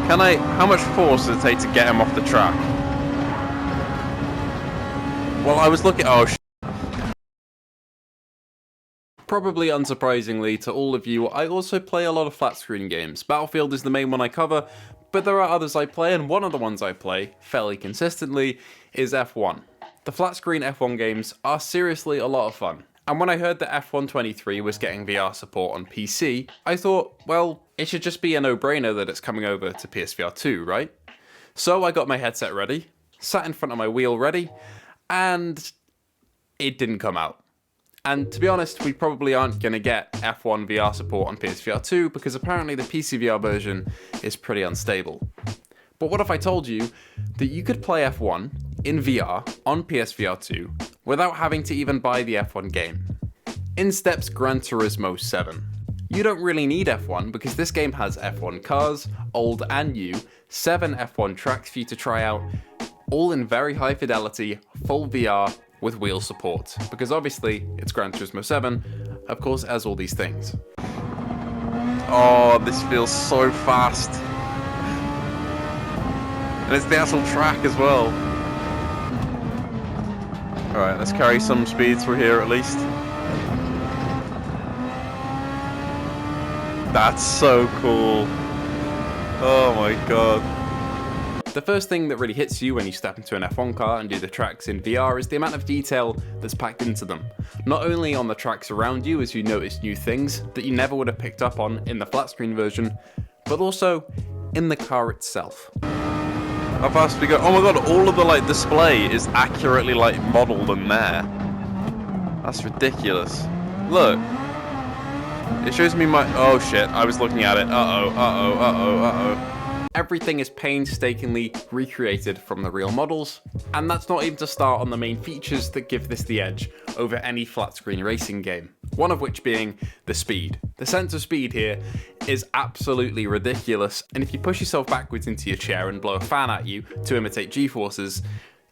How much force does it take to get him off the track? Well, I was looking, oh sh**. Probably unsurprisingly to all of you, I also play a lot of flat screen games. Battlefield is the main one I cover, but there are others I play, and one of the ones I play, fairly consistently, is F1. The flat screen F1 games are seriously a lot of fun. And when I heard that F1 23 was getting VR support on PC, I thought, well, it should just be a no-brainer that it's coming over to PSVR2, right? So I got my headset ready, sat in front of my wheel ready, and it didn't come out. And to be honest, we probably aren't going to get F1 VR support on PSVR2 because apparently the PC VR version is pretty unstable. But what if I told you that you could play F1 in VR on PSVR2 without having to even buy the F1 game? In steps Gran Turismo 7. You don't really need F1 because this game has F1 cars, old and new, 7 F1 tracks for you to try out, all in very high fidelity, full VR, with wheel support, because obviously it's Gran Turismo 7, of course it has all these things. Oh, this feels so fast. And it's the actual track as well. Alright, let's carry some speed through here at least. That's so cool. Oh my god. The first thing that really hits you when you step into an F1 car and do the tracks in VR is the amount of detail that's packed into them. Not only on the tracks around you as you notice new things that you never would have picked up on in the flat screen version, but also in the car itself. How fast we go? Oh my god, all of the display is accurately modelled and there. That's ridiculous. Look. It shows me my, oh shit, I was looking at it. Uh-oh. Everything is painstakingly recreated from the real models, and that's not even to start on the main features that give this the edge over any flat screen racing game. One of which being the speed. The sense of speed here is absolutely ridiculous, and if you push yourself backwards into your chair and blow a fan at you to imitate G-forces,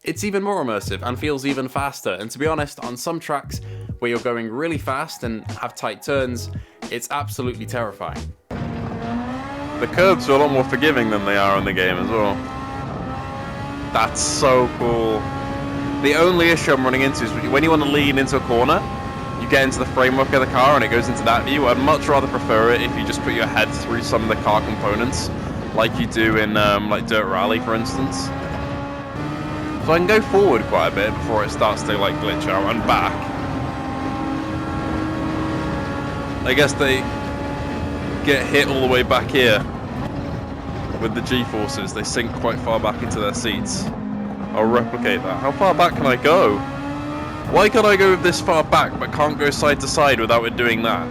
it's even more immersive and feels even faster. And to be honest, on some tracks where you're going really fast and have tight turns, it's absolutely terrifying. The curbs are a lot more forgiving than they are in the game as well. That's so cool. The only issue I'm running into is when you want to lean into a corner, you get into the framework of the car and it goes into that view. I'd much rather prefer it if you just put your head through some of the car components, like you do in Dirt Rally, for instance. So I can go forward quite a bit before it starts to glitch out and back. I guess they get hit all the way back here with the G-forces. They sink quite far back into their seats. I'll replicate that. How far back can I go? Why can I go this far back but can't go side to side without it doing that?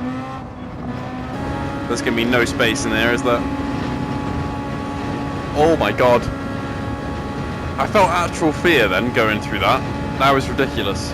There's gonna be no space in there, is there? Oh my god. I felt actual fear then going through that. That was ridiculous.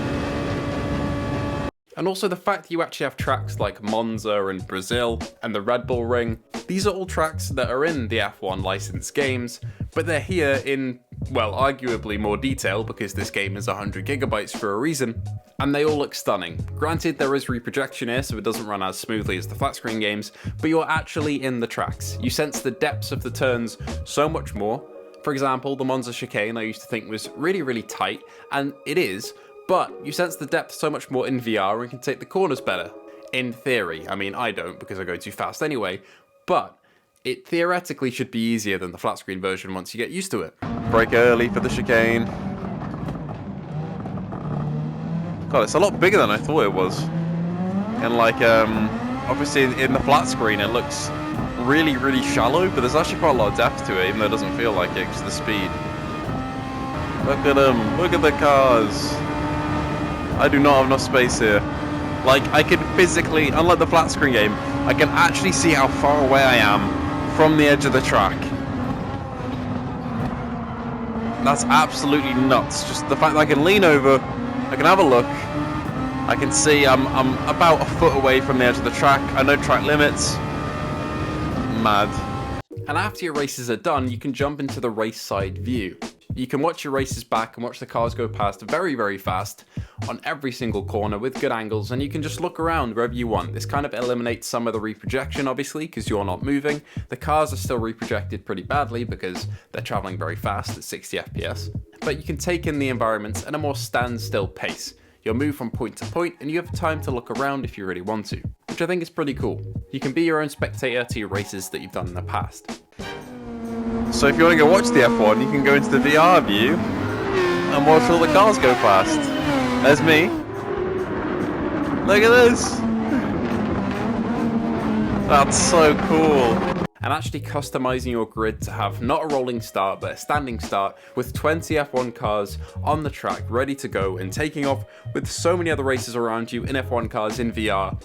And also the fact that you actually have tracks like Monza and Brazil and the Red Bull Ring. These are all tracks that are in the F1 licensed games, but they're here in, well, arguably more detail because this game is 100 gigabytes for a reason, and they all look stunning. Granted, there is reprojection here, so it doesn't run as smoothly as the flat screen games, but you're actually in the tracks. You sense the depths of the turns so much more. For example, the Monza chicane I used to think was really, really tight, and it is, but you sense the depth so much more in VR and can take the corners better. In theory. I mean, I don't because I go too fast anyway, but it theoretically should be easier than the flat screen version once you get used to it. Brake early for the chicane. God, it's a lot bigger than I thought it was. And obviously in the flat screen it looks really, really shallow, but there's actually quite a lot of depth to it, even though it doesn't feel like it because of the speed. Look at them, look at the cars. I do not have enough space here. I can physically, unlike the flat screen game, I can actually see how far away I am from the edge of the track. That's absolutely nuts. Just the fact that I can lean over, I can have a look, I can see I'm about a foot away from the edge of the track. I know track limits. Mad. And after your races are done, you can jump into the race side view. You can watch your races back and watch the cars go past very, very fast on every single corner with good angles, and you can just look around wherever you want. This kind of eliminates some of the reprojection, obviously, because you're not moving. The cars are still reprojected pretty badly because they're traveling very fast at 60 FPS. But you can take in the environments at a more standstill pace. You'll move from point to point and you have time to look around if you really want to, which I think is pretty cool. You can be your own spectator to your races that you've done in the past. So if you want to go watch the F1, you can go into the VR view and watch all the cars go past. There's me. Look at this. That's so cool. And actually customizing your grid to have not a rolling start but a standing start with 20 F1 cars on the track ready to go and taking off with so many other races around you in F1 cars in VR.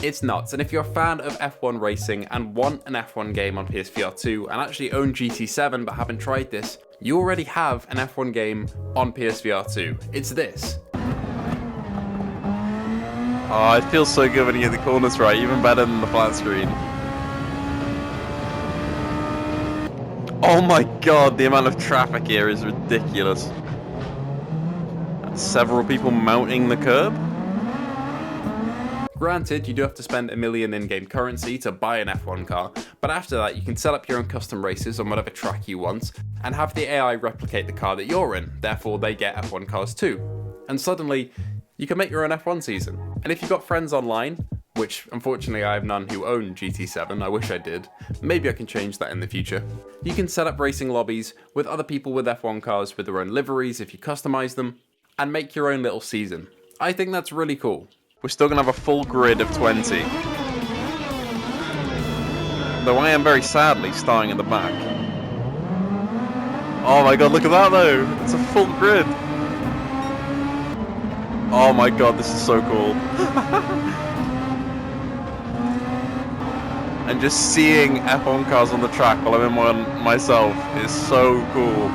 It's nuts. And if you're a fan of F1 racing and want an F1 game on PSVR2 and actually own GT7 but haven't tried this, you already have an F1 game on PSVR2. It's this. Oh, it feels so good when you get the corners right, even better than the flat screen. Oh my god, the amount of traffic here is ridiculous. Several people mounting the curb. Granted, you do have to spend $1 million in-game currency to buy an F1 car, but after that you can set up your own custom races on whatever track you want, and have the AI replicate the car that you're in, therefore they get F1 cars too. And suddenly, you can make your own F1 season. And if you've got friends online, which unfortunately I have none who own GT7, I wish I did, maybe I can change that in the future. You can set up racing lobbies with other people with F1 cars with their own liveries if you customize them, and make your own little season. I think that's really cool. We're still going to have a full grid of 20. Though I am very sadly starting at the back. Oh my god, look at that though! It's a full grid! Oh my god, this is so cool. And just seeing F1 cars on the track while I'm in one myself is so cool.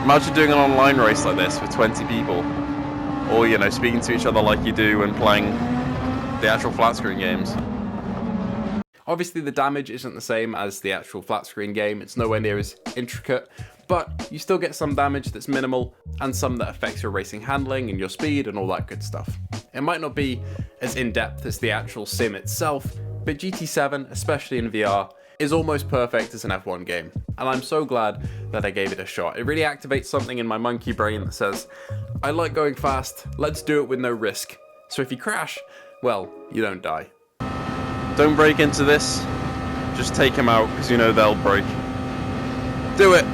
Imagine doing an online race like this with 20 people. Or, you know, speaking to each other like you do when playing the actual flat screen games. Obviously the damage isn't the same as the actual flat screen game, it's nowhere near as intricate, but you still get some damage that's minimal and some that affects your racing handling and your speed and all that good stuff. It might not be as in-depth as the actual sim itself, but GT7, especially in VR, is almost perfect as an F1 game, and I'm so glad that I gave it a shot. It really activates something in my monkey brain that says, I like going fast, let's do it with no risk. So if you crash, well, you don't die. Don't break into this, just take them out, because you know they'll break. Do it!